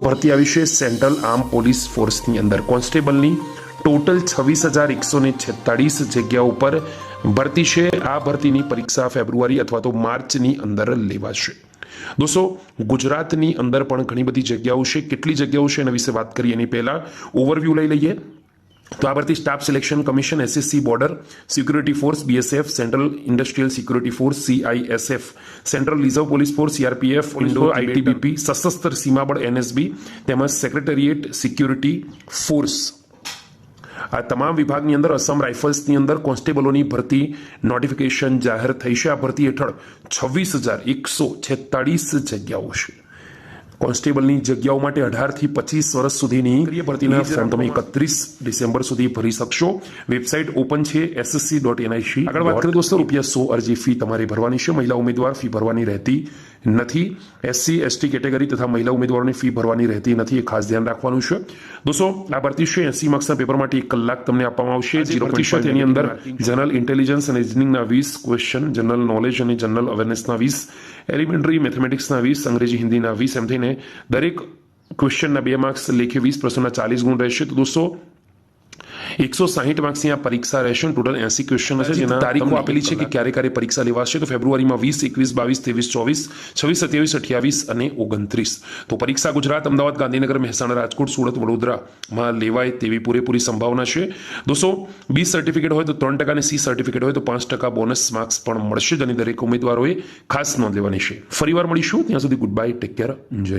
ભરતી આવી છે સેન્ટ્રલ આર્મ પોલીસ ફોર્સની અંદર કોન્સ્ટેબલની ટોટલ 26,146 જગ્યાઓ પર ભરતી છે। આ ભરતીની પરીક્ષા ફેબ્રુઆરી અથવા તો માર્ચની અંદર લેવાશે। દોસ્તો ગુજરાતની અંદર પણ ઘણી બધી જગ્યાઓ છે। કેટલી જગ્યાઓ છે એના વિશે વાત કરીએ એની પહેલા ઓવરવ્યૂ લઈ લઈએ તો આ ભરતી staff selection commission, SSC border security force BSF, central industrial security force CISF, central reserve police force CRPF, Indo ITBP, સશસ્ત્ર સીમા બળ એનએસબી તેમજ સેક્રેટરીએટ સિક્યુરિટી ફોર્સ। આ તમામ વિભાગની અંદર અસમ રાઇફલ્સની અંદર કોન્સ્ટેબલોની ભરતી નોટિફિકેશન જાહેર થઈ છે। આ ભરતી હેઠળ 26,146 જગ્યાઓ છે। કોન્સ્ટેબલની જગ્યાઓ માટે 18 થી 25 વર્ષ સુધીની ભરતીના ફોર્મ તમે 31 ડિસેમ્બર સુધી ભરી શકશો। વેબસાઇટ ઓપન છે ssc.nic। આગળ વાત કરીએ દોસ્તો ₹100 અરજી ફી તમારે ભરવાની છે। મહિલા ઉમેદવાર ફી ભરવાની રહેતી નથી। એસસી એસટી કેટેગરી તથા મહિલા ઉમેદવારોની ફી ભરવાની રહેતી નથી, એ ખાસ ધ્યાન રાખવાનું છે। દોસ્તો આ ભરતી છે 80 માર્ક્સના પેપર માટે 1 કલાક તમને આપવામાં આવશે। 0.5 તેની અંદર જનરલ ઇન્ટેલિજન્સ અને રિઝનિંગના 20 ક્વેશ્ચન, જનરલ નોલેજ અને જનરલ અવેરનેસના 20, એલિમેન્ટરી મેથેમેટિક્સના 20, અંગ્રેજી હિન્દીના 20 એમ થઈને દરેક ક્વેશ્ચનના 2 માર્ક્સ લેખે 20 પ્રશ્નોના 40 ગુણ રહેશે। તો દોસ્તો 160 માર્ક્સની આ પરીક્ષા રહેશે। ટોટલ 80 ક્વેશ્ચન હશે જેના તારીખો આપેલી છે કે ક્યારે ક્યારે પરીક્ષા લેવાશે। તો ફેબ્રુઆરીમાં 20, 21, 22, 23, 24, 26, 27, 28 અને 29। તો પરીક્ષા ગુજરાત, અમદાવાદ, ગાંધીનગર, મહેસાણા, રાજકોટ, સુરત, વડોદરામાં લેવાય તેવી પૂરેપૂરી સંભાવના છે। દોસ્તો બી સર્ટિફિકેટ હોય તો 3% અને સી સર્ટિફિકેટ હોય તો 5% બોનસ માર્ક્સ પણ મળશે, જેની દરેક ઉમેદવારોએ ખાસ નોંધ લેવાની છે। ફરીવાર મળીશું, ત્યાં સુધી good bye, take care, enjoy.